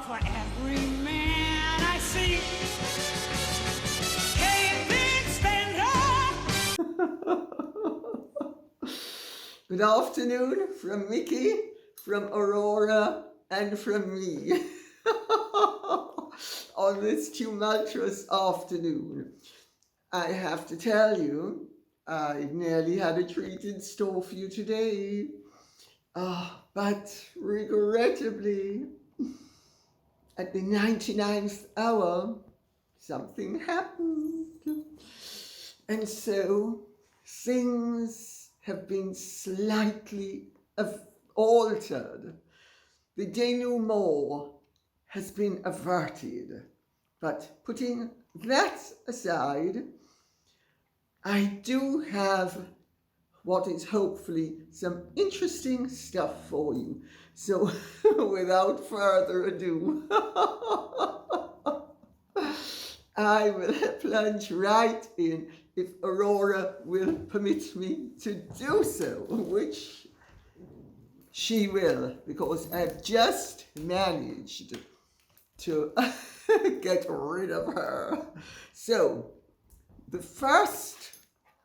for every man I see. Can't stand her. Good afternoon from Mickey, from Aurora, and from me on this tumultuous afternoon. I have to tell you, I nearly had a treat in store for you today. But regrettably, at the 99th hour, something happened. And so things have been slightly altered. The denouement has been averted. But putting that aside, I do have what is hopefully some interesting stuff for you. So without further ado, I will plunge right in, if Aurora will permit me to do so, which she will, because I've just managed to get rid of her. So the first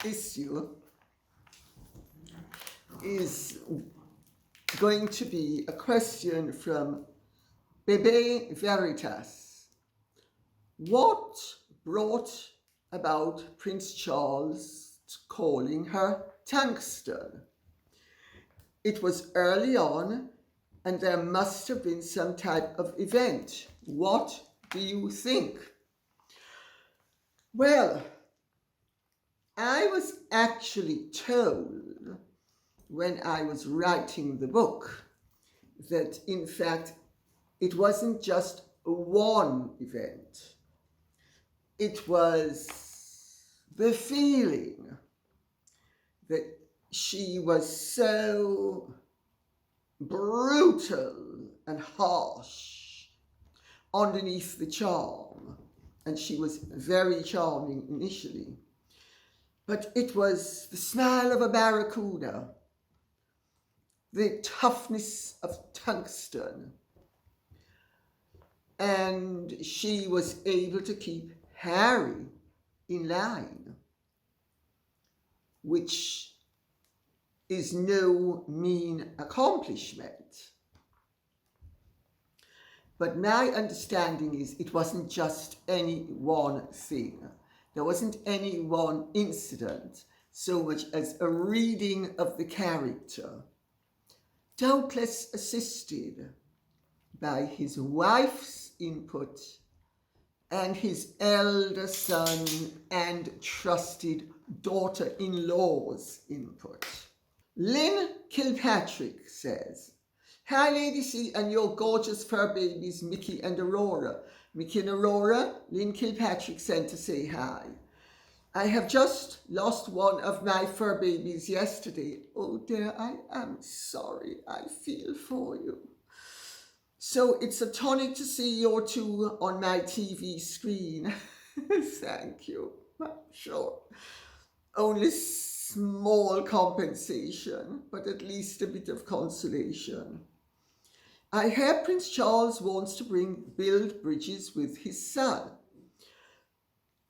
issue is going to be a question from Bebe Veritas. What brought about Prince Charles calling her Tungsten? It was early on, and there must have been some type of event. What do you think? Well, I was actually told when I was writing the book that in fact it wasn't just one event. It was the feeling that she was so brutal and harsh underneath the charm, and she was very charming initially, but it was the smile of a barracuda, the toughness of tungsten, and she was able to keep Harry in line, which is no mean accomplishment. But my understanding is it wasn't just any one thing. There wasn't any one incident so much as a reading of the character, doubtless assisted by his wife's input and his elder son and trusted daughter-in-law's input. Lynn Kilpatrick says, "Hi Lady C and your gorgeous fur babies Mickey and Aurora. Mickey and Aurora, Lynn Kilpatrick sent to say hi. I have just lost one of my fur babies yesterday. Oh dear, I am sorry. I feel for you. So it's a tonic to see your two on my TV screen." Thank you. Sure. Only small compensation, but at least a bit of consolation. I hear Prince Charles wants to build bridges with his son.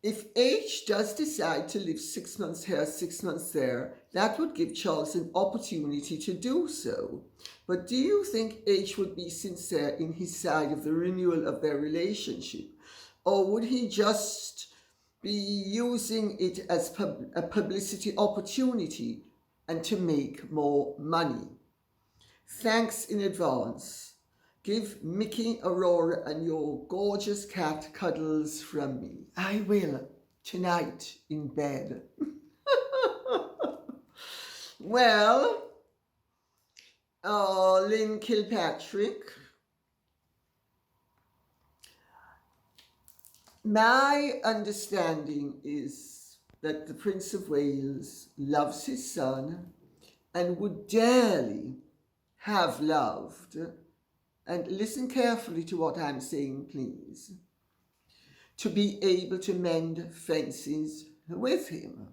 If H does decide to live 6 months here, 6 months there, that would give Charles an opportunity to do so. But do you think H would be sincere in his side of the renewal of their relationship? Or would he just be using it as a publicity opportunity and to make more money? Thanks in advance. Give Mickey, Aurora, and your gorgeous cat cuddles from me. I will, tonight in bed. Well, Lynn Kilpatrick, my understanding is that the Prince of Wales loves his son and would dearly have loved, and listen carefully to what I'm saying, please, to be able to mend fences with him.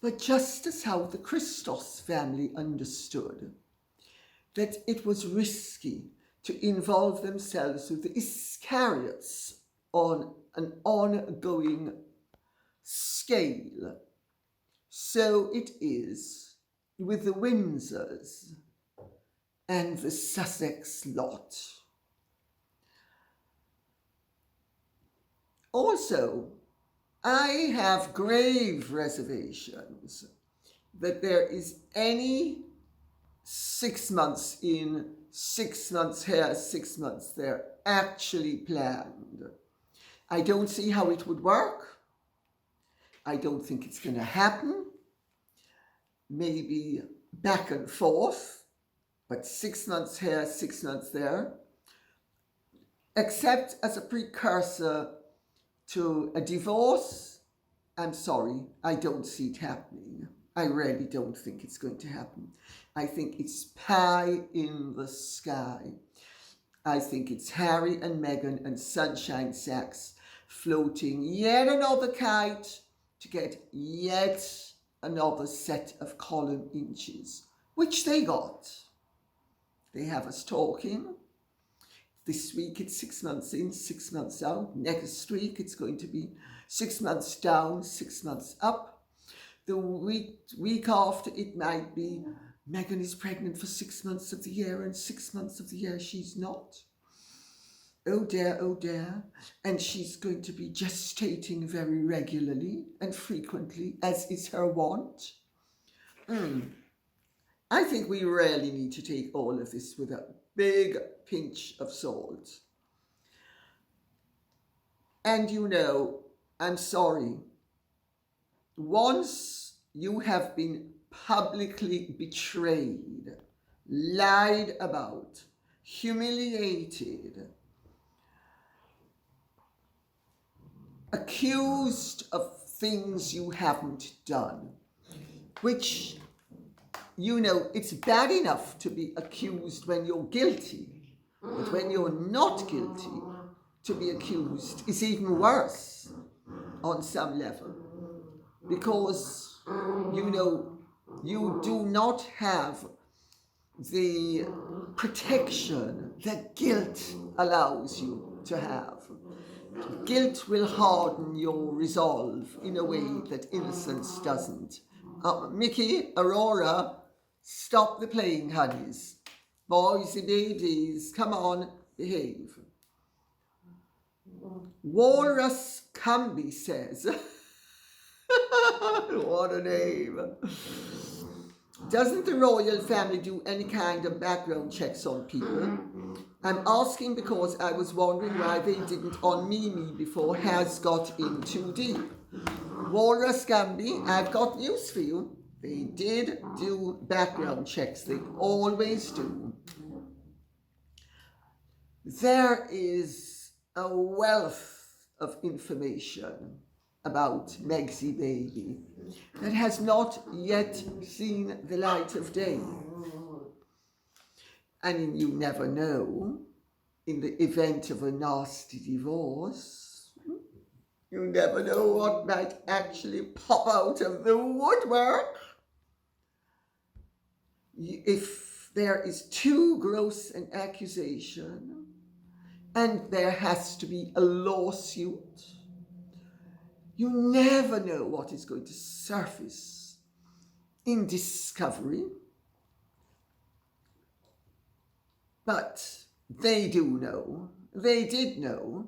But just as how the Christos family understood that it was risky to involve themselves with the Iscariots on an ongoing scale. So it is with the Windsors and the Sussex lot. Also, I have grave reservations that there is any 6 months in, 6 months here, 6 months there actually planned. I don't see how it would work. I don't think it's going to happen. Maybe back and forth, but 6 months here, 6 months there, except as a precursor to a divorce. I'm sorry, I don't see it happening. I really don't think it's going to happen. I think it's pie in the sky. I think it's Harry and Meghan and Sunshine Sacks floating yet another kite to get yet another set of column inches, which they got. They have us talking. This week it's 6 months in, 6 months out. Next week it's going to be 6 months down, 6 months up. The week after it might be Meghan is pregnant for 6 months of the year and 6 months of the year she's not. Oh dear, oh dear. And she's going to be gestating very regularly and frequently, as is her wont. I think we really need to take all of this with a big pinch of salt. And you know, I'm sorry. Once you have been publicly betrayed, lied about, humiliated, accused of things you haven't done, which, you know, it's bad enough to be accused when you're guilty, but when you're not guilty, to be accused is even worse on some level, because, you know, you do not have the protection that guilt allows you to have. Guilt will harden your resolve in a way that innocence doesn't. Mickey, Aurora, stop the playing, honeys. Boys and babies, come on, behave. Walrus Camby says, what a name. Doesn't the royal family do any kind of background checks on people? I'm asking because I was wondering why they didn't on Mimi before Has got in too deep. Walrus Camby, I've got news for you. They did do background checks. They always do. There is a wealth of information about Megsy Baby that has not yet seen the light of day. And you never know, in the event of a nasty divorce, you never know what might actually pop out of the woodwork. If there is too gross an accusation and there has to be a lawsuit, you never know what is going to surface in discovery. But they do know, they did know.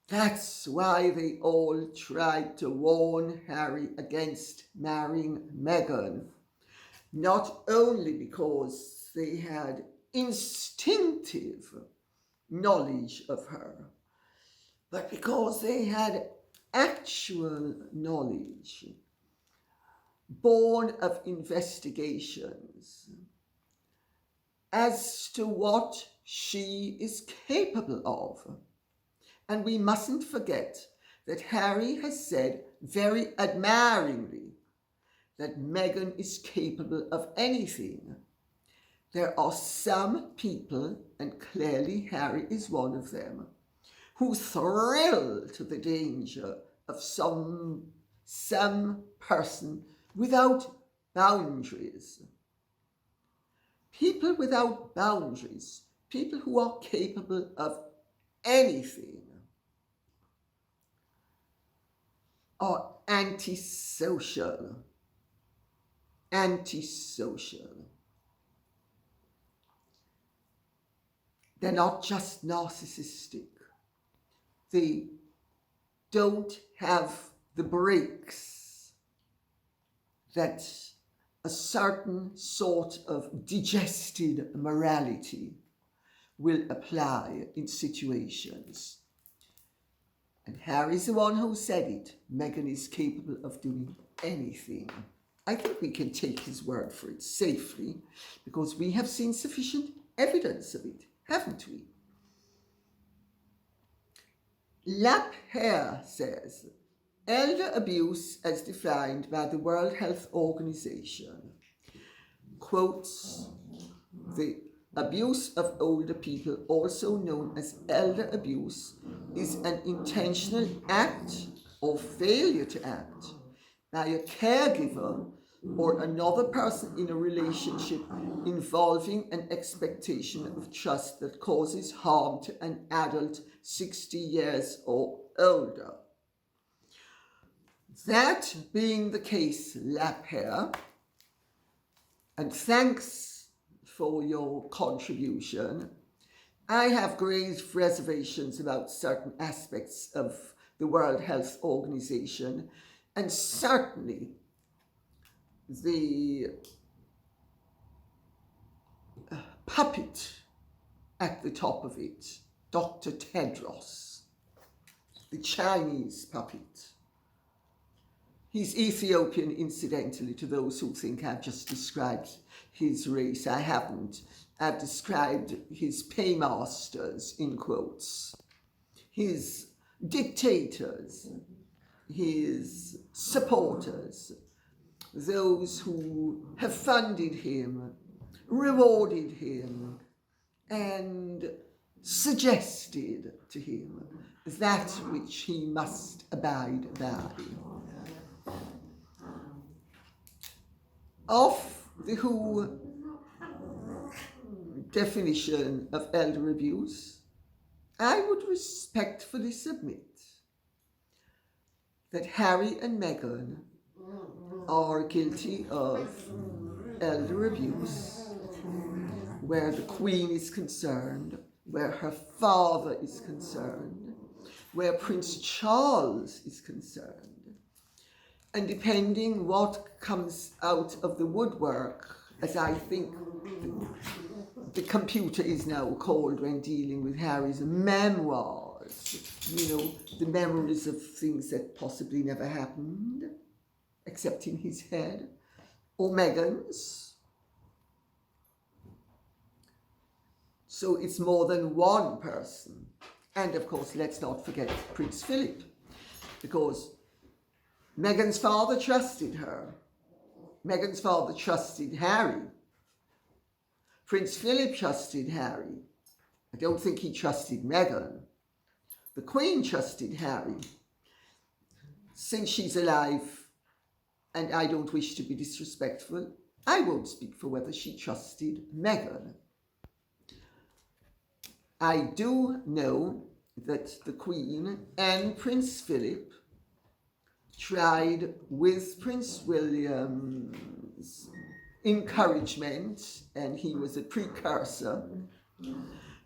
That's why they all tried to warn Harry against marrying Meghan. Not only because they had instinctive knowledge of her, but because they had actual knowledge born of investigations as to what she is capable of. And we mustn't forget that Harry has said very admiringly that Meghan is capable of anything. There are some people, and clearly Harry is one of them, who thrill to the danger of some person without boundaries. People without boundaries, people who are capable of anything are antisocial. Antisocial. They're not just narcissistic. They don't have the brakes that a certain sort of digested morality will apply in situations. And Harry's the one who said it. Meghan is capable of doing anything. I think we can take his word for it safely because we have seen sufficient evidence of it, haven't we? Lapierre says, elder abuse as defined by the World Health Organization quotes the abuse of older people, also known as elder abuse, is an intentional act or failure to act by a caregiver or another person in a relationship involving an expectation of trust that causes harm to an adult 60 years or older. That being the case, Lapierre, and thanks for your contribution, I have grave reservations about certain aspects of the World Health Organization, and certainly the puppet at the top of it, Dr. Tedros, the Chinese puppet. He's Ethiopian, incidentally, to those who think I've just described his race. I haven't. I've described his paymasters, in quotes, his dictators, his supporters, those who have funded him, rewarded him, and suggested to him that which he must abide by. Of the WHO definition of elder abuse, I would respectfully submit that Harry and Meghan are guilty of elder abuse where the Queen is concerned, where her father is concerned, where Prince Charles is concerned. And depending what comes out of the woodwork, as I think the computer is now called when dealing with Harry's memoirs, you know, the memories of things that possibly never happened, except in his head, or Meghan's. So it's more than one person. And of course, let's not forget Prince Philip, because Meghan's father trusted her. Meghan's father trusted Harry. Prince Philip trusted Harry. I don't think he trusted Meghan. The Queen trusted Harry. Since she's alive, and I don't wish to be disrespectful, I won't speak for whether she trusted Meghan. I do know that the Queen and Prince Philip tried, with Prince William's encouragement, and he was a precursor,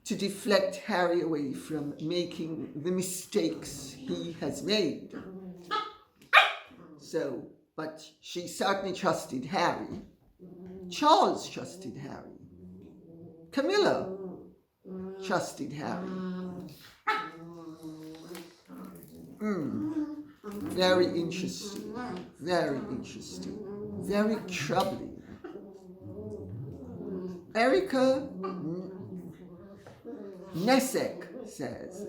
to deflect Harry away from making the mistakes he has made. So, but she certainly trusted Harry. Charles trusted Harry. Camilla trusted Harry. Very interesting, very interesting, very troubling. Erica Nesek says,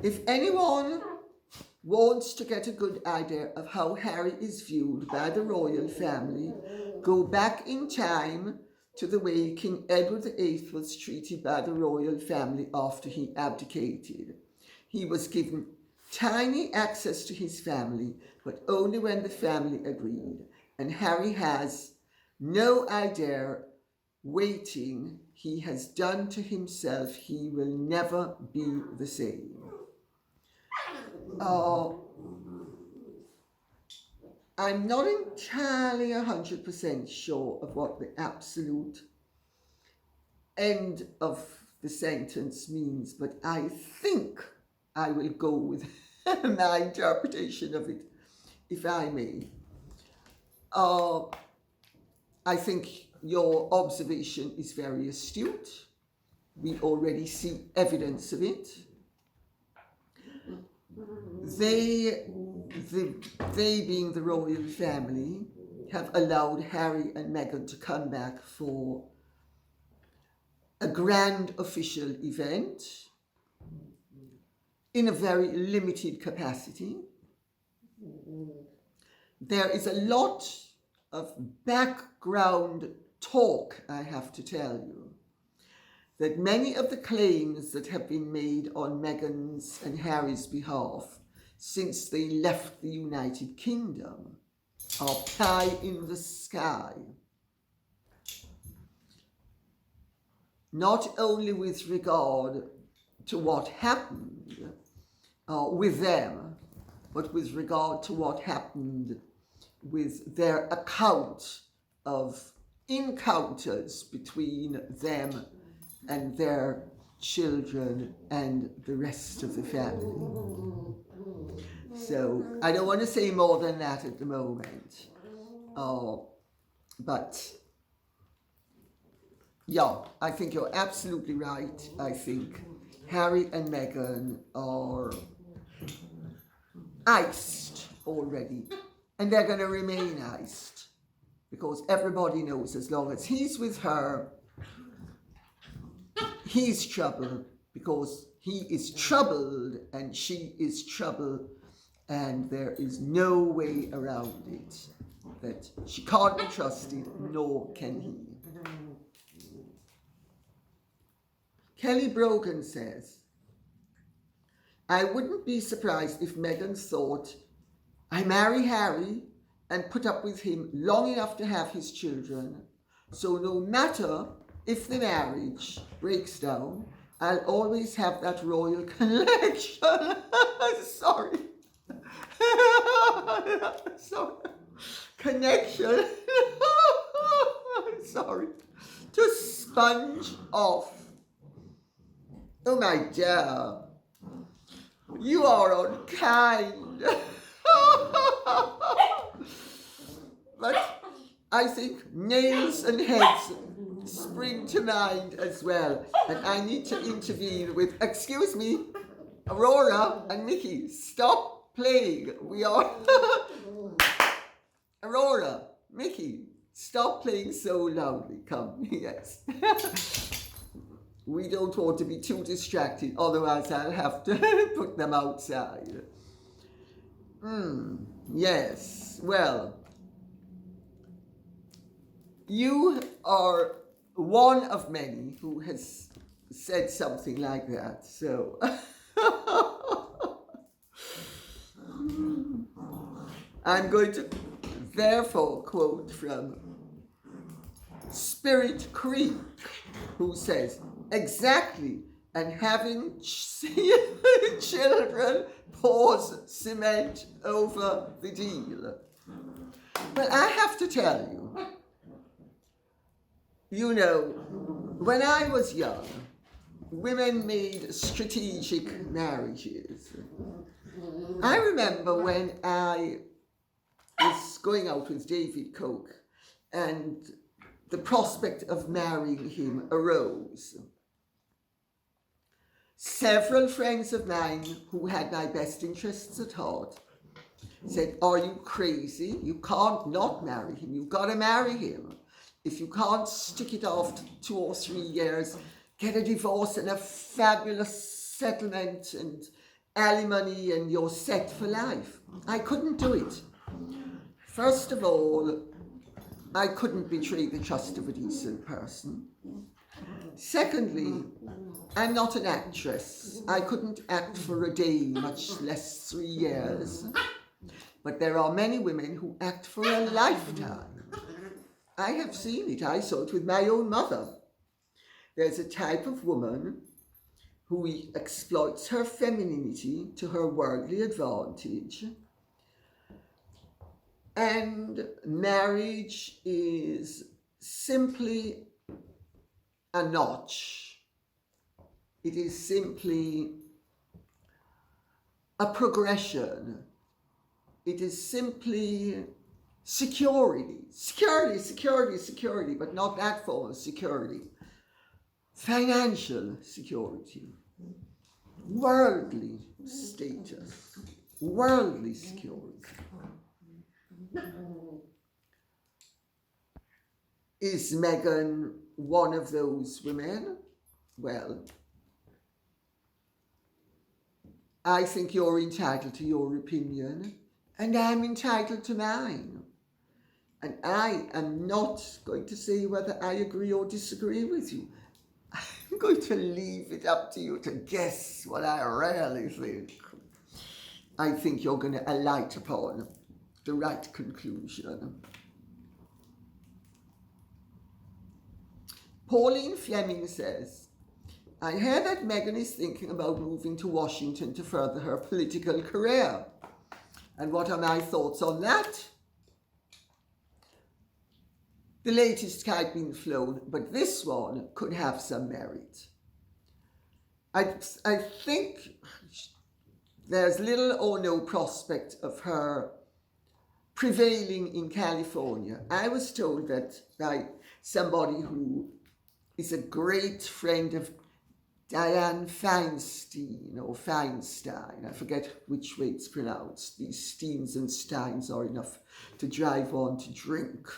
if anyone wants to get a good idea of how Harry is viewed by the royal family, go back in time to the way King Edward VIII was treated by the royal family after he abdicated. He was given tiny access to his family, but only when the family agreed. And Harry has no idea waiting, he has done to himself, he will never be the same. I'm not entirely 100% sure of what the absolute end of the sentence means, but I think I will go with my interpretation of it, if I may. I think your observation is very astute. We already see evidence of it. They being the royal family, have allowed Harry and Meghan to come back for a grand official event in a very limited capacity. There is a lot of background talk, I have to tell you, that many of the claims that have been made on Meghan's and Harry's behalf since they left the United Kingdom are pie in the sky. Not only with regard to what happened with them, but with regard to what happened with their account of encounters between them and their children and the rest of the family. So I don't want to say more than that at the moment. But yeah, I think you're absolutely right. I think Harry and Meghan are iced already. And they're going to remain iced. Because everybody knows as long as he's with her, he's troubled, because he is troubled and she is troubled, and there is no way around it, that she can't be trusted, nor can he. Kelly Brogan says, I wouldn't be surprised if Meghan thought, I marry Harry and put up with him long enough to have his children, so no matter if the marriage breaks down, I'll always have that royal connection. Sorry. Sorry. Connection. Sorry. To sponge off. Oh my dear. You are unkind. But I think nails and heads spring to mind as well, and I need to intervene with, excuse me, Aurora and Mickey, stop playing. We are Aurora, Mickey, stop playing so loudly. Come, yes. We don't want to be too distracted, otherwise I'll have to put them outside. Yes, well, you are one of many who has said something like that, so I'm going to therefore quote from Spirit Creek, who says, exactly, and having children pours cement over the deal. But I have to tell you, you know, when I was young, women made strategic marriages. I remember when I was going out with David Koch and the prospect of marrying him arose. Several friends of mine who had my best interests at heart said, are you crazy? You can't not marry him. You've got to marry him. If you can't stick it off 2 or 3 years, get a divorce and a fabulous settlement and alimony and you're set for life. I couldn't do it. First of all, I couldn't betray the trust of a decent person. Secondly, I'm not an actress. I couldn't act for a day, much less 3 years. But there are many women who act for a lifetime. I have seen it. I saw it with my own mother. There's a type of woman who exploits her femininity to her worldly advantage. And marriage is simply a notch. It is simply a progression. It is simply security, but not that form of security. Financial security, worldly status, worldly security. Is Meghan one of those women? Well, I think you're entitled to your opinion, and I'm entitled to mine. And I am not going to say whether I agree or disagree with you. I'm going to leave it up to you to guess what I really think. I think you're going to alight upon the right conclusion. Pauline Fleming says, I hear that Meghan is thinking about moving to Washington to further her political career. And what are my thoughts on that? The latest kite being flown, but this one could have some merit. I think there's little or no prospect of her prevailing in California. I was told that by somebody who is a great friend of Dianne Feinstein or Feinstein. I forget which way it's pronounced. These Steens and Steins are enough to drive on to drink.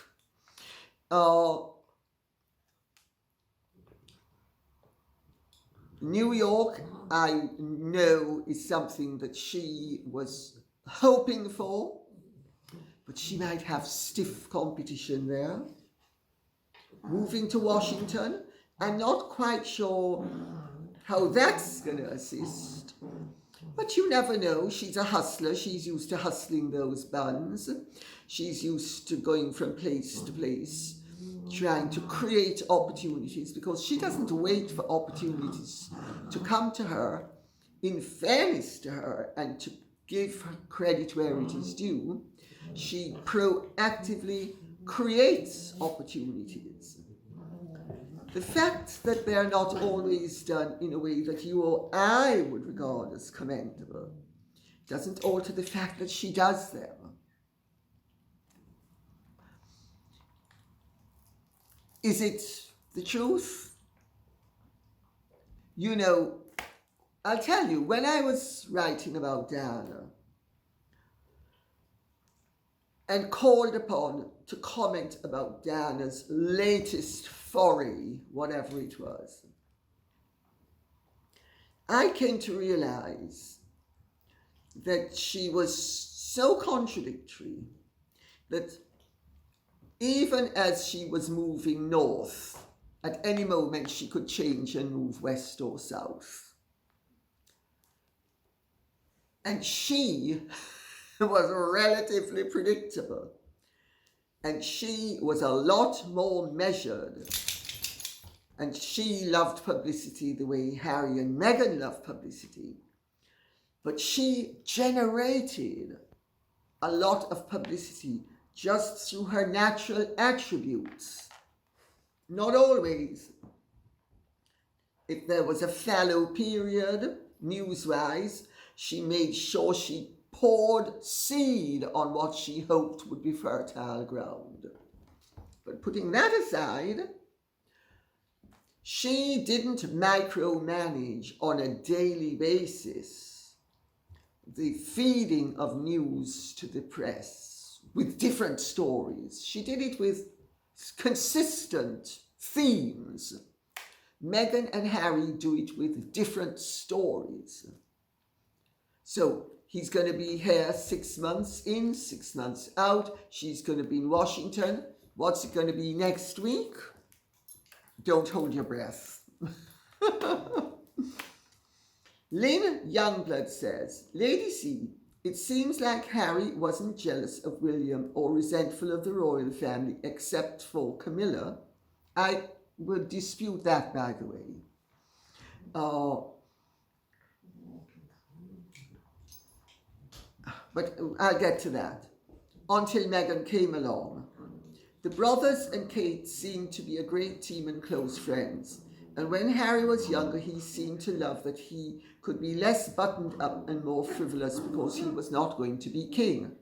New York, I know, is something that she was hoping for, but she might have stiff competition there. Moving to Washington, I'm not quite sure how that's going to assist, but you never know. She's a hustler. She's used to hustling those buns. She's used to going from place to place, trying to create opportunities, because she doesn't wait for opportunities to come to her. In fairness to her, and to give her credit where it is due, she proactively creates opportunities. The fact that they're not always done in a way that you or I would regard as commendable doesn't alter the fact that she does them. Is it the truth? You know, I'll tell you, when I was writing about Diana and called upon to comment about Diana's latest foray, whatever it was, I came to realize that she was so contradictory that even as she was moving north, at any moment she could change and move west or south. And she was relatively predictable. And she was a lot more measured. And she loved publicity the way Harry and Meghan loved publicity. But she generated a lot of publicity just through her natural attributes. Not always. If there was a fallow period, news-wise, she made sure she poured seed on what she hoped would be fertile ground. But putting that aside, she didn't micromanage on a daily basis the feeding of news to the press with different stories. She did it with consistent themes. Meghan and Harry do it with different stories. So he's going to be here 6 months in, 6 months out. She's going to be in Washington. What's it going to be next week? Don't hold your breath. Lena Youngblood says, Lady C, It seems like Harry wasn't jealous of William or resentful of the royal family except for Camilla. I would dispute that, by the way. But I'll get to that. Until Meghan came along. The brothers and Kate seemed to be a great team and close friends. And when Harry was younger, he seemed to love that he could be less buttoned up and more frivolous because he was not going to be king.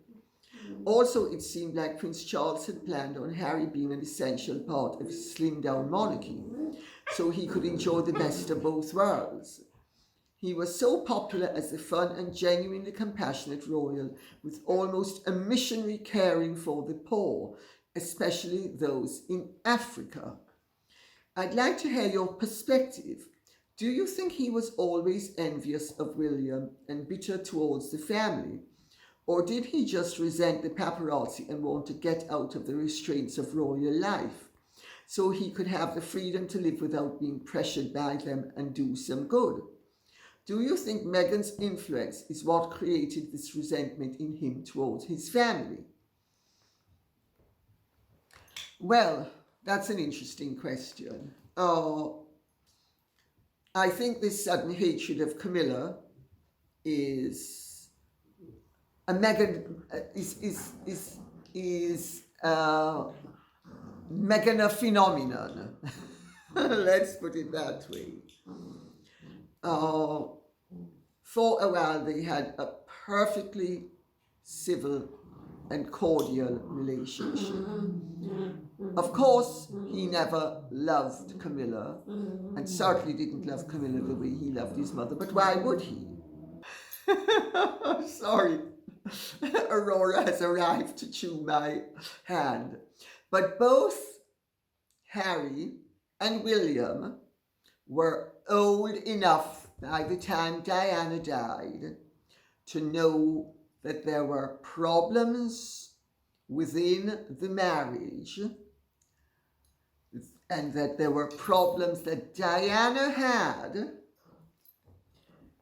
Also, it seemed like Prince Charles had planned on Harry being an essential part of his slimmed-down monarchy, so he could enjoy the best of both worlds. He was so popular as a fun and genuinely compassionate royal, with almost a missionary caring for the poor, especially those in Africa. I'd like to hear your perspective. Do you think he was always envious of William and bitter towards the family? Or did he just resent the paparazzi and want to get out of the restraints of royal life, so he could have the freedom to live without being pressured by them and do some good? Do you think Meghan's influence is what created this resentment in him towards his family? Well, that's an interesting question. I think this sudden hatred of Camilla is a Meghan Meghan phenomenon. Let's put it that way. For a while they had a perfectly civil and cordial relationship. Of course, he never loved Camilla, and certainly didn't love Camilla the way he loved his mother, but why would he? Sorry, Aurora has arrived to chew my hand. But both Harry and William were old enough by the time Diana died to know that there were problems within the marriage, and that there were problems that Diana had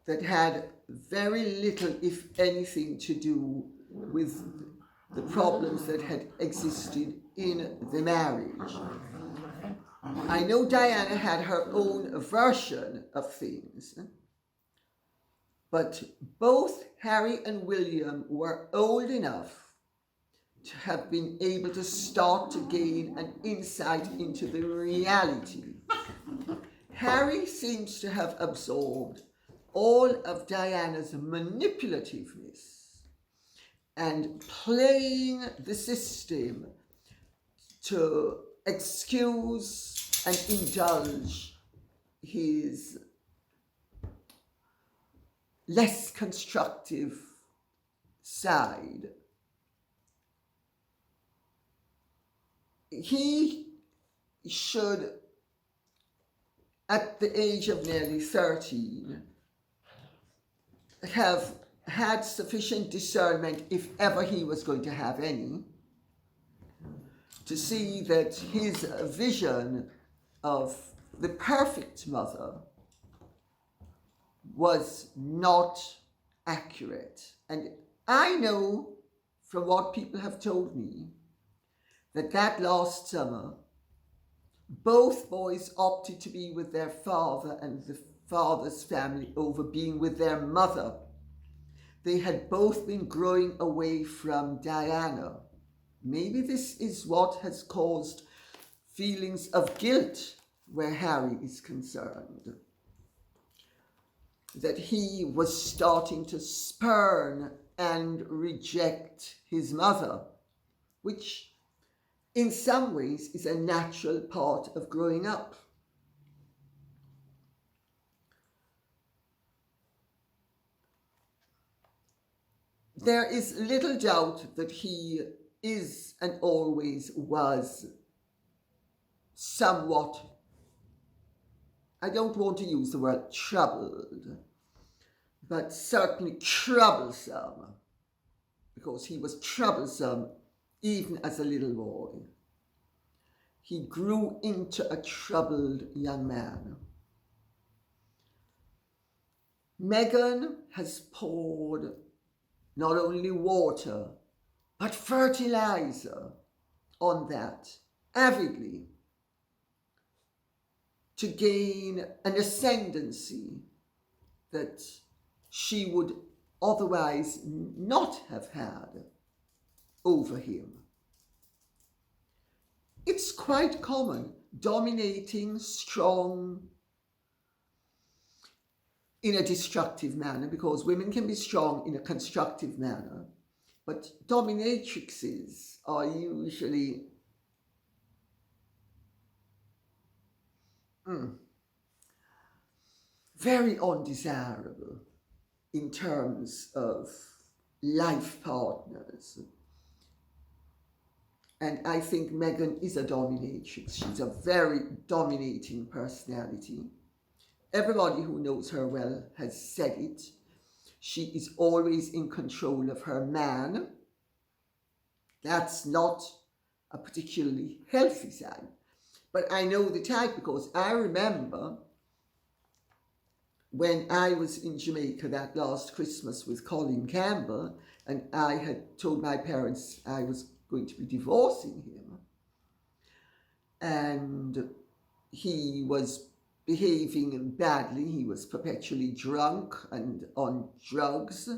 that had very little, if anything, to do with the problems that had existed in the marriage. I know Diana had her own version of things, but both Harry and William were old enough to have been able to start to gain an insight into the reality. Harry seems to have absorbed all of Diana's manipulativeness and playing the system to excuse and indulge his less constructive side. He should, at the age of nearly 13, have had sufficient discernment, if ever he was going to have any, to see that his vision of the perfect mother was not accurate. And I know from what people have told me that last summer, both boys opted to be with their father and the father's family over being with their mother. They had both been growing away from Diana. Maybe this is what has caused feelings of guilt where Harry is concerned. That he was starting to spurn and reject his mother, which in some ways is a natural part of growing up. There is little doubt that he is and always was somewhat, I don't want to use the word troubled, but certainly troublesome, because he was troublesome even as a little boy. He grew into a troubled young man. Meghan has poured not only water, but fertilizer on that avidly to gain an ascendancy that she would otherwise not have had over him. It's quite common, dominating, strong, in a destructive manner, because women can be strong in a constructive manner, but dominatrixes are usually very undesirable in terms of life partners. And I think Meghan is a dominatrix. She's a very dominating personality. Everybody who knows her well has said it. She is always in control of her man. That's not a particularly healthy sign. But I know the type because I remember when I was in Jamaica that last Christmas with Colin Campbell, and I had told my parents I was going to be divorcing him. And he was behaving badly. He was perpetually drunk and on drugs.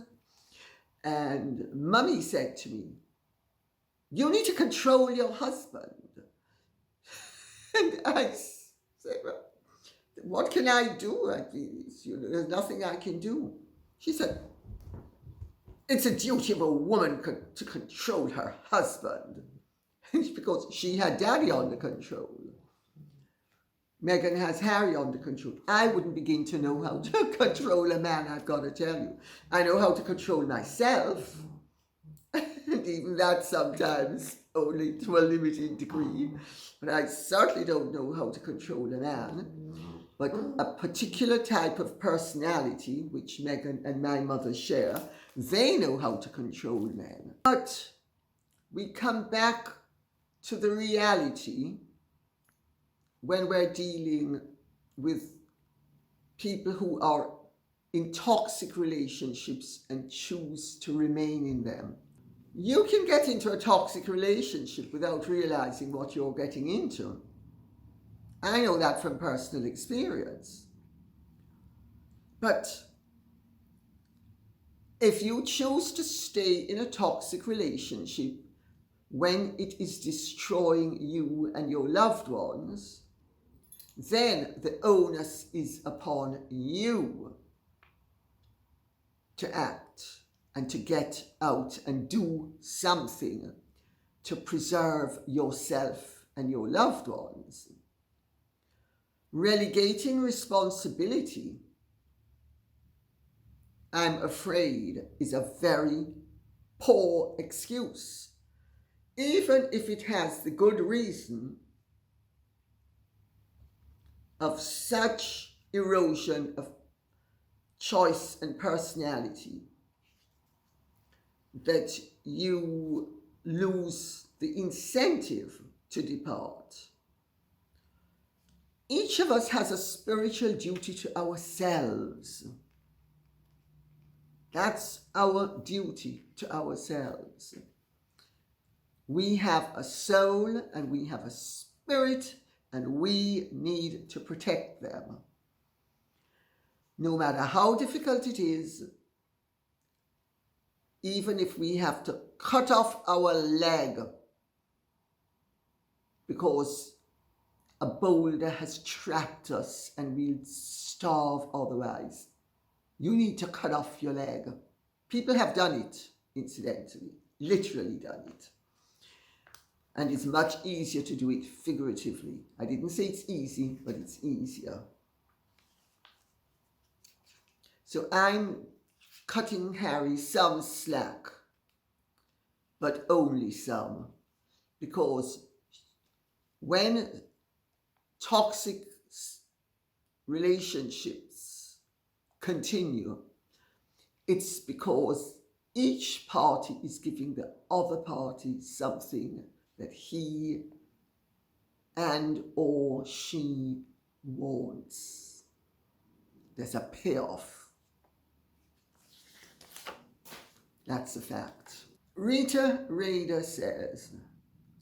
And Mummy said to me, "You need to control your husband." And I said, "Well, what can I do at this? There's nothing I can do." She said, "It's a duty of a woman to control her husband." It's because she had Daddy under control. Meghan has Harry under control. I wouldn't begin to know how to control a man, I've got to tell you. I know how to control myself. And even that sometimes only to a limited degree. But I certainly don't know how to control a man. But a particular type of personality, which Meghan and my mother share, they know how to control men. But we come back to the reality when we're dealing with people who are in toxic relationships and choose to remain in them. You can get into a toxic relationship without realizing what you're getting into. I know that from personal experience. But if you choose to stay in a toxic relationship when it is destroying you and your loved ones, then the onus is upon you to act and to get out and do something to preserve yourself and your loved ones. Relegating responsibility, I'm afraid, is a very poor excuse, even if it has the good reason of such erosion of choice and personality that you lose the incentive to depart. Each of us has a spiritual duty to ourselves. That's our duty to ourselves. We have a soul and we have a spirit, and we need to protect them. No matter how difficult it is, even if we have to cut off our leg because a boulder has trapped us and we'll starve otherwise. You need to cut off your leg. People have done it, incidentally, literally done it. And it's much easier to do it figuratively. I didn't say it's easy, but it's easier. So I'm cutting Harry some slack, but only some, because when toxic relationships continue, it's because each party is giving the other party something that he and or she wants. There's a payoff. That's a fact. Rita Rader says,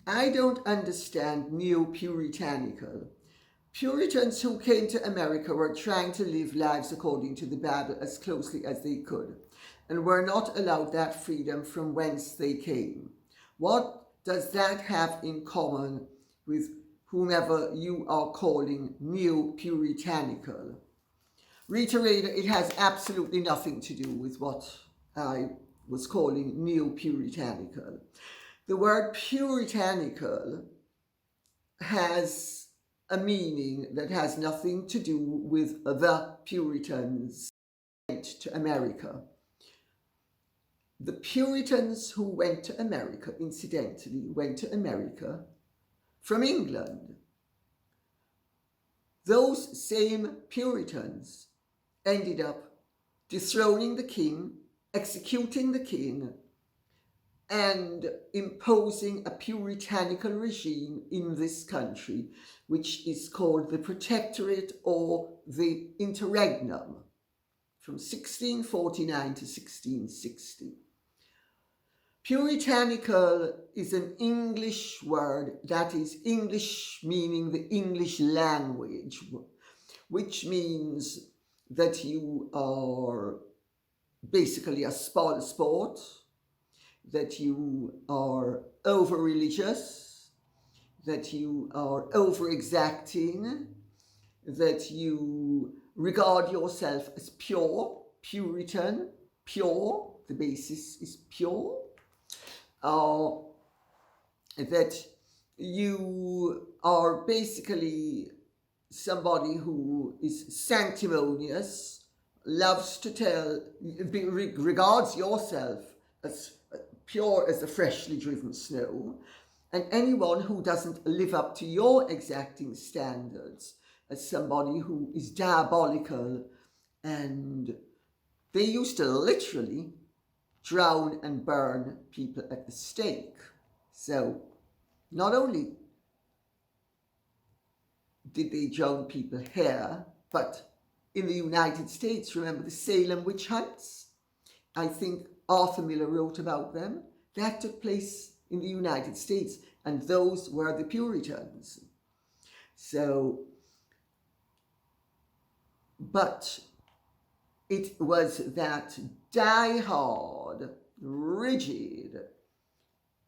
I don't understand neo-puritanical. Puritans who came to America were trying to live lives according to the Bible as closely as they could, and were not allowed that freedom from whence they came. What does that have in common with whomever you are calling neo-puritanical? Rita Rader, it has absolutely nothing to do with what I was calling neo-puritanical. The word puritanical has a meaning that has nothing to do with the Puritans who went to America. The Puritans who went to America, incidentally, went to America from England. Those same Puritans ended up dethroning the king, executing the king, and imposing a puritanical regime in this country, which is called the Protectorate or the Interregnum, from 1649 to 1660. Puritanical is an English word, that is English meaning the English language, which means that you are basically a spoil sport, that you are over-religious, that you are over-exacting, that you regard yourself as pure, Puritan, pure, the basis is pure, that you are basically somebody who is sanctimonious, loves to tell, regards yourself as pure as the freshly driven snow, and anyone who doesn't live up to your exacting standards as somebody who is diabolical, and they used to literally drown and burn people at the stake. So not only did they drown people here, but in the United States, remember the Salem witch hunts? I think Arthur Miller wrote about them. That took place in the United States, and those were the Puritans. So, but it was that die-hard, rigid,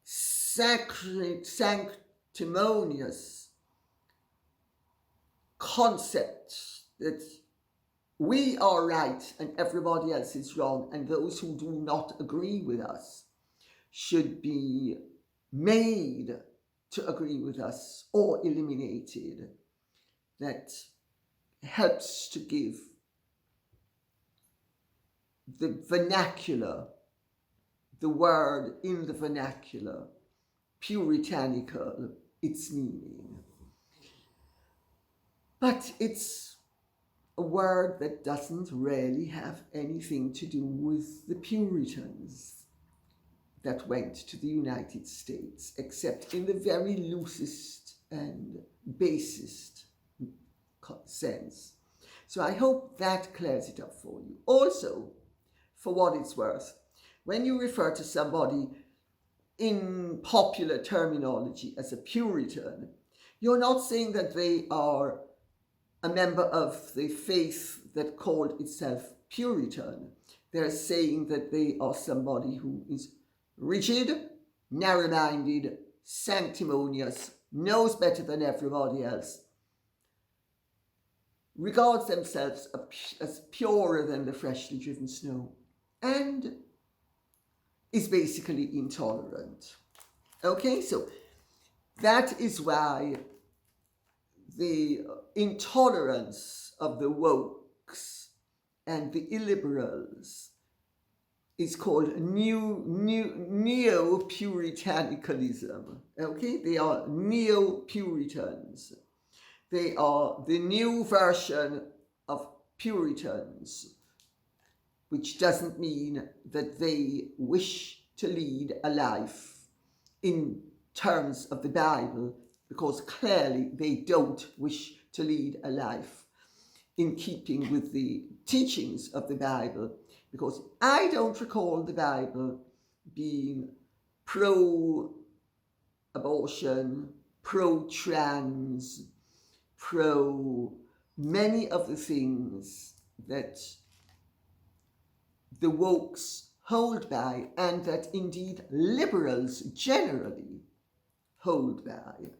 sanctimonious concept that we are right and everybody else is wrong, and those who do not agree with us should be made to agree with us or eliminated, that helps to give the vernacular, the word in the vernacular, puritanical, its meaning. But it's a word that doesn't really have anything to do with the Puritans that went to the United States, except in the very loosest and basest sense. So I hope that clears it up for you. Also, for what it's worth, when you refer to somebody in popular terminology as a Puritan, you're not saying that they are a member of the faith that called itself Puritan. They're saying that they are somebody who is rigid, narrow-minded, sanctimonious, knows better than everybody else, regards themselves as purer than the freshly driven snow, and is basically intolerant. Okay, so that is why the intolerance of the wokes and the illiberals is called neo-puritanicalism. Okay, they are neo-Puritans. They are the new version of Puritans, which doesn't mean that they wish to lead a life in terms of the Bible, because clearly they don't wish to lead a life in keeping with the teachings of the Bible, because I don't recall the Bible being pro-abortion, pro-trans, pro many of the things that the wokes hold by, and that indeed liberals generally hold by.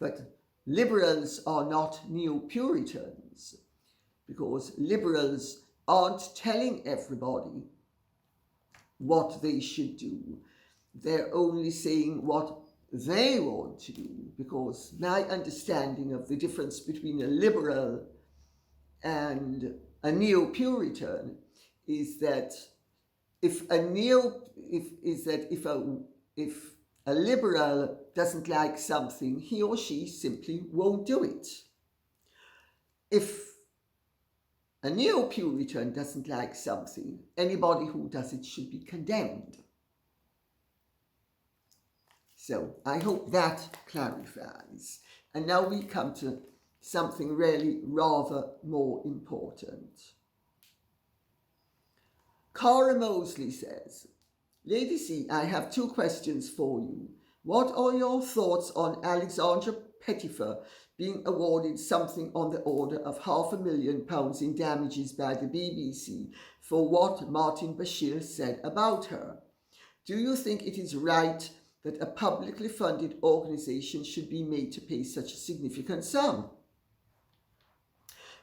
But liberals are not neo-Puritans, because liberals aren't telling everybody what they should do. They're only saying what they want to do, because my understanding of the difference between a liberal and a neo-Puritan is that if a liberal doesn't like something, he or she simply won't do it. If a neo-Puritan doesn't like something, anybody who does it should be condemned. So I hope that clarifies. And now we come to something really rather more important. Carla Mosley says, Lady C, I have 2 questions for you. What are your thoughts on Alexandra Pettifer being awarded something on the order of £500,000 in damages by the BBC for what Martin Bashir said about her? Do you think it is right that a publicly funded organisation should be made to pay such a significant sum?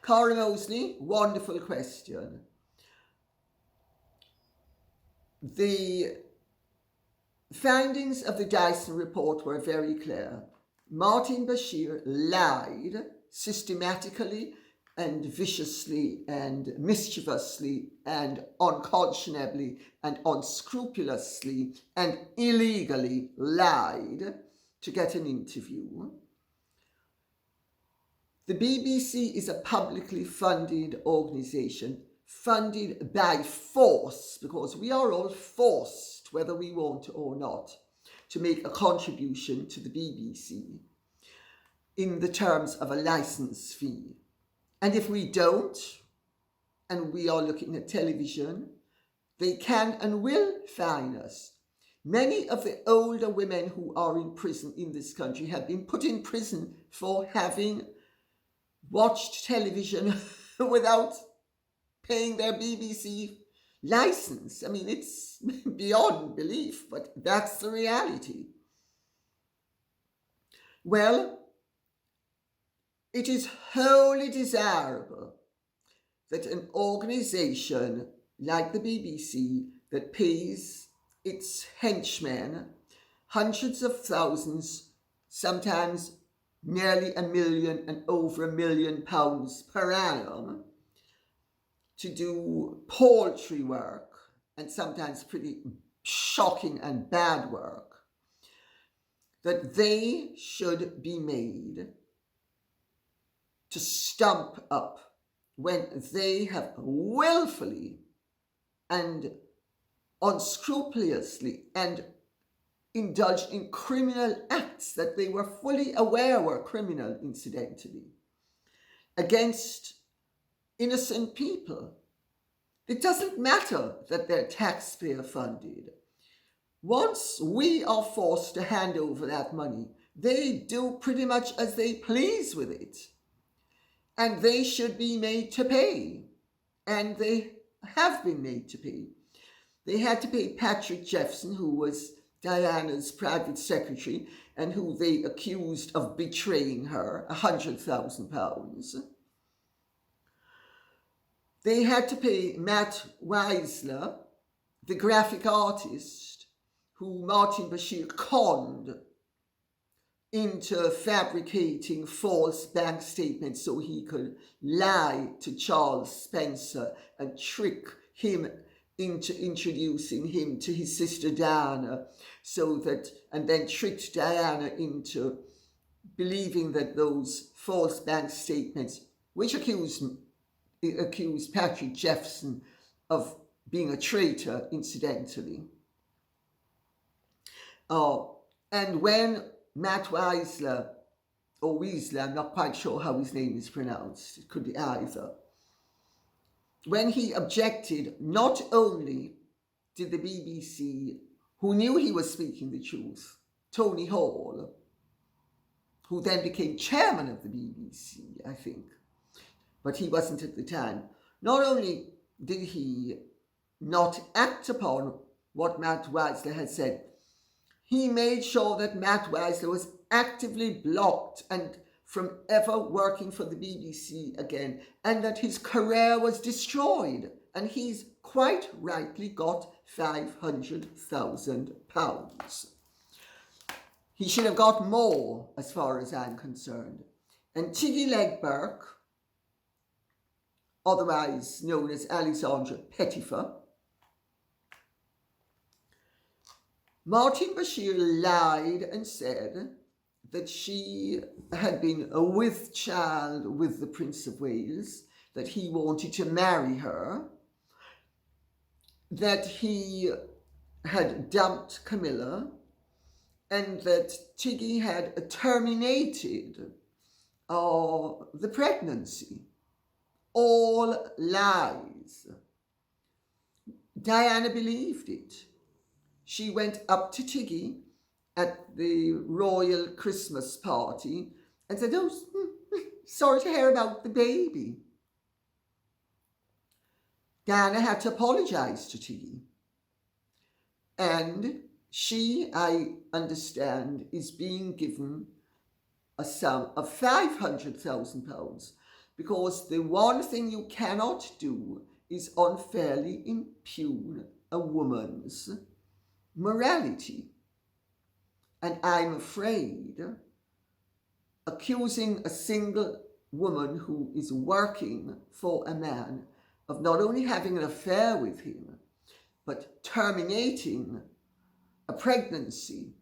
Carla Mosley, wonderful question. The findings of the Dyson report were very clear. Martin Bashir lied systematically and viciously and mischievously and unconscionably and unscrupulously and illegally lied to get an interview. The BBC is a publicly funded organisation, funded by force, because we are all forced, whether we want or not, to make a contribution to the BBC in the terms of a licence fee. And if we don't, and we are looking at television, they can and will fine us. Many of the older women who are in prison in this country have been put in prison for having watched television without paying their BBC license. I mean, it's beyond belief, but that's the reality. Well, it is wholly desirable that an organisation like the BBC that pays its henchmen hundreds of thousands, sometimes nearly £1 million and over £1 million per annum, to do paltry work and sometimes pretty shocking and bad work, that they should be made to stump up when they have willfully and unscrupulously and indulged in criminal acts that they were fully aware were criminal, incidentally, against innocent people. It doesn't matter that they're taxpayer funded. Once we are forced to hand over that money, they do pretty much as they please with it. And they should be made to pay. And they have been made to pay. They had to pay Patrick Jeffson, who was Diana's private secretary and who they accused of betraying her, £100,000. They had to pay Matt Weisler, the graphic artist who Martin Bashir conned into fabricating false bank statements so he could lie to Charles Spencer and trick him into introducing him to his sister Diana, and then tricked Diana into believing that those false bank statements, which accused Patrick Jeffson of being a traitor, incidentally. And when Matt Weisler or Weasley, I'm not quite sure how his name is pronounced, it could be either, when he objected, not only did the BBC, who knew he was speaking the truth, Tony Hall, who then became chairman of the BBC, I think, but he wasn't at the time, not only did he not act upon what Matt Weisler had said, he made sure that Matt Weisler was actively blocked and from ever working for the BBC again, and that his career was destroyed, and he's quite rightly got £500,000. He should have got more, as far as I'm concerned. And Tiggy Legge-Bourke, otherwise known as Alexandra Pettifer, Martin Bashir lied and said that she had been with child with the Prince of Wales, that he wanted to marry her, that he had dumped Camilla, and that Tiggy had terminated the pregnancy. All lies. Diana believed it. She went up to Tiggy at the royal Christmas party and said, "Oh, sorry to hear about the baby." Diana had to apologise to Tiggy. And she, I understand, is being given a sum of £500,000 because the one thing you cannot do is unfairly impugn a woman's morality. And I'm afraid accusing a single woman who is working for a man of not only having an affair with him, but terminating a pregnancy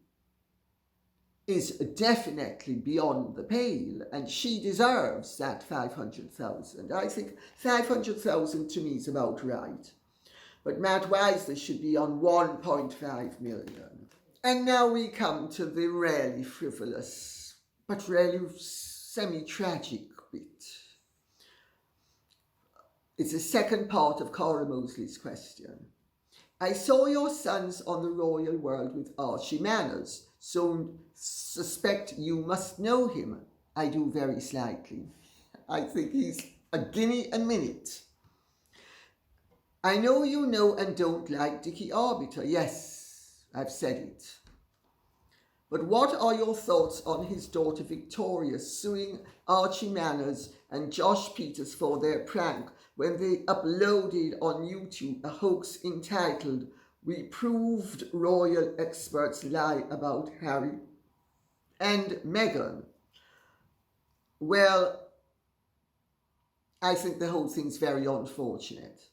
is definitely beyond the pale, and she deserves that 500,000. I think 500,000 to me is about right. But Matt Weisler should be on 1.5 million. And now we come to the really frivolous, but really semi-tragic bit. It's the second part of Carla Mosley's question. I saw your sons on the royal world with Archie Manners, so suspect you must know him. I do very slightly. I think he's a guinea a minute. I know you know and don't like Dickie Arbiter. Yes, I've said it. But what are your thoughts on his daughter Victoria suing Archie Manners and Josh Peters for their prank when they uploaded on YouTube a hoax entitled "We Proved Royal Experts Lie About Harry and Meghan"? Well, I think the whole thing's very unfortunate.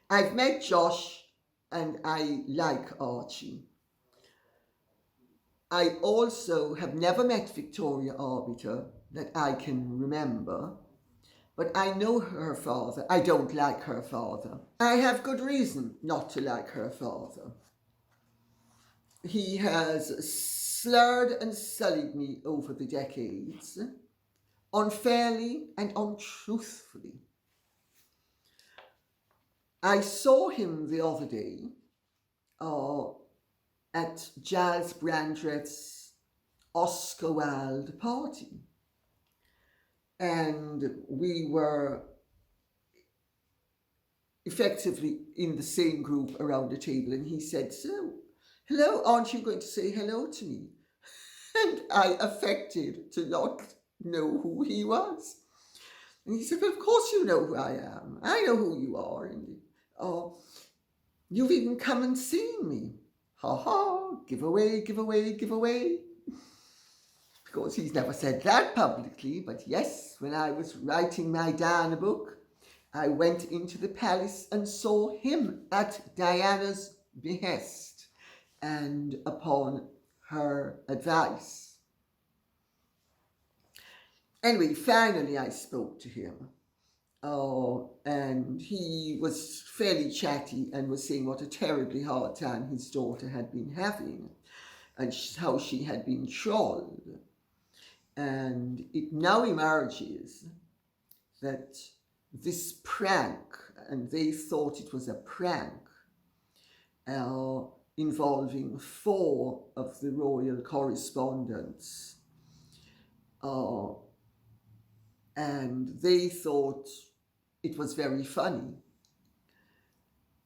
I've met Josh and I like Archie. I also have never met Victoria Arbiter that I can remember, but I know her father. I don't like her father. I have good reason not to like her father. He has slurred and sullied me over the decades, unfairly and untruthfully. I saw him the other day at Giles Brandrett's Oscar Wilde party. And we were effectively in the same group around the table. And he said, "So, hello, aren't you going to say hello to me?" And I affected to not know who he was. And he said, "Well, of course you know who I am. I know who you are. And you've even come and seen me." Ha ha, give away, give away, give away. Because he's never said that publicly, but yes, when I was writing my Diana book, I went into the palace and saw him at Diana's behest and upon her advice. Anyway, finally I spoke to him. And he was fairly chatty and was saying what a terribly hard time his daughter had been having and how she had been trolled. And it now emerges that this prank, and they thought it was a prank, involving 4 of the royal correspondents, and they thought it was very funny.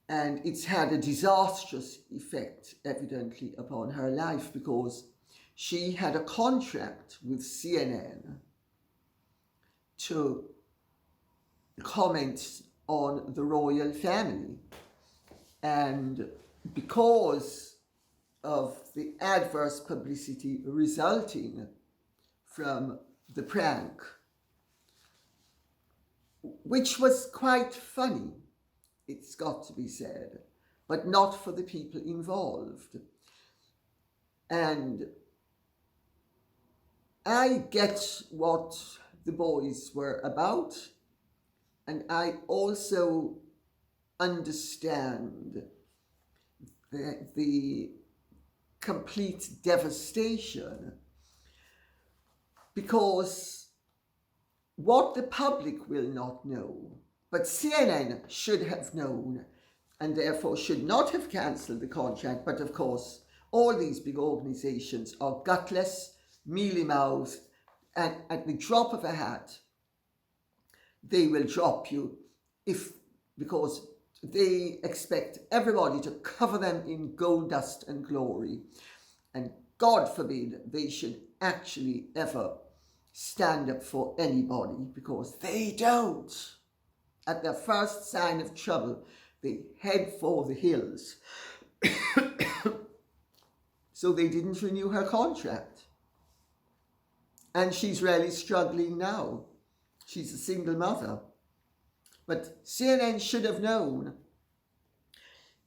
And it's had a disastrous effect, evidently, upon her life, because she had a contract with CNN to comment on the royal family. And because of the adverse publicity resulting from the prank, which was quite funny, it's got to be said, but not for the people involved. And I get what the boys were about, and I also understand the complete devastation, because what the public will not know, but CNN should have known, and therefore should not have cancelled the contract. But of course, all these big organizations are gutless, mealy-mouthed, and at the drop of a hat, they will drop you because they expect everybody to cover them in gold dust and glory. And God forbid they should actually ever stand up for anybody, because they don't. At the first sign of trouble, they head for the hills. So they didn't renew her contract. And she's really struggling now. She's a single mother. But CNN should have known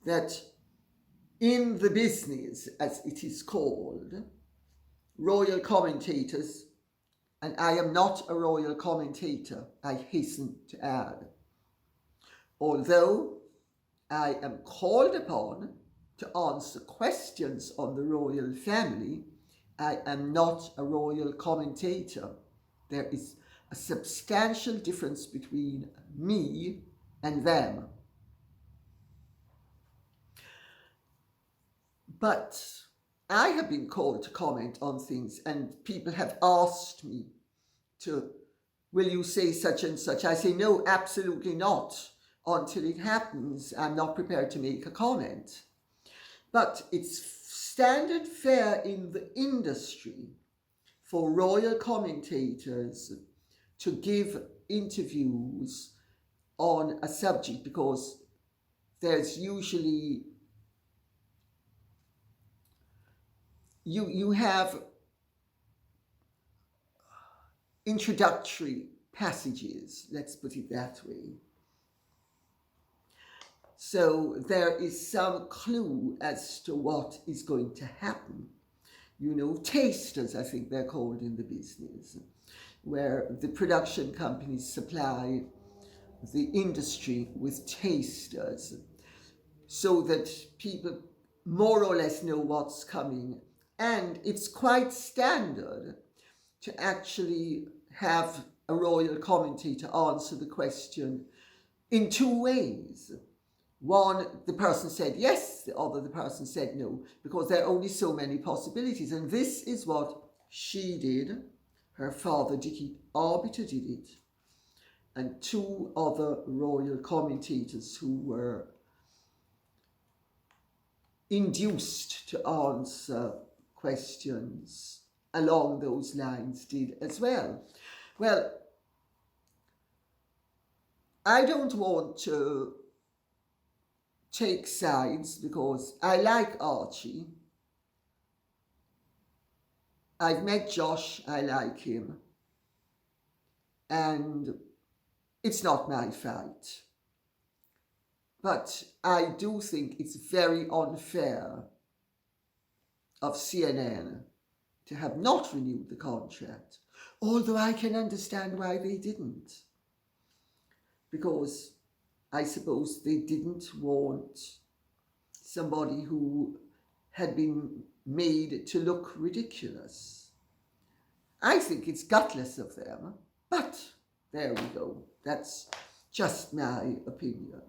that in the business, as it is called, royal commentators, and I am not a royal commentator, I hasten to add, although I am called upon to answer questions on the royal family, I am not a royal commentator. There is a substantial difference between me and them. But I have been called to comment on things, and people have asked me will you say such and such? I say, no, absolutely not. Until it happens, I'm not prepared to make a comment. But it's standard fare in the industry for royal commentators to give interviews on a subject, because there's usually, you have introductory passages, let's put it that way. So there is some clue as to what is going to happen. You know, tasters, I think they're called in the business, where the production companies supply the industry with tasters so that people more or less know what's coming. And it's quite standard to actually have a royal commentator answer the question in 2 ways. One, the person said yes, the other, the person said no, because there are only so many possibilities. And this is what she did. Her father, Dickie Arbiter, did it. And 2 other royal commentators who were induced to answer questions along those lines did as well. Well, I don't want to take sides, because I like Archie. I've met Josh, I like him. And it's not my fight. But I do think it's very unfair of CNN to have not renewed the contract, although I can understand why they didn't. Because I suppose they didn't want somebody who had been made to look ridiculous. I think it's gutless of them, but there we go. That's just my opinion.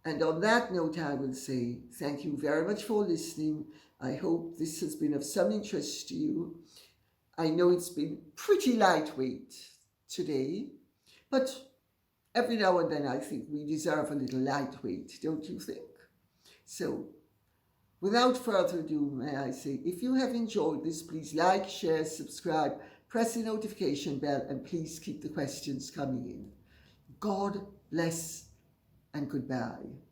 And on that note, I will say thank you very much for listening. I hope this has been of some interest to you. I know it's been pretty lightweight today, but every now and then I think we deserve a little lightweight, don't you think? So, without further ado, may I say, if you have enjoyed this, please like, share, subscribe, press the notification bell, and please keep the questions coming in. God bless and goodbye.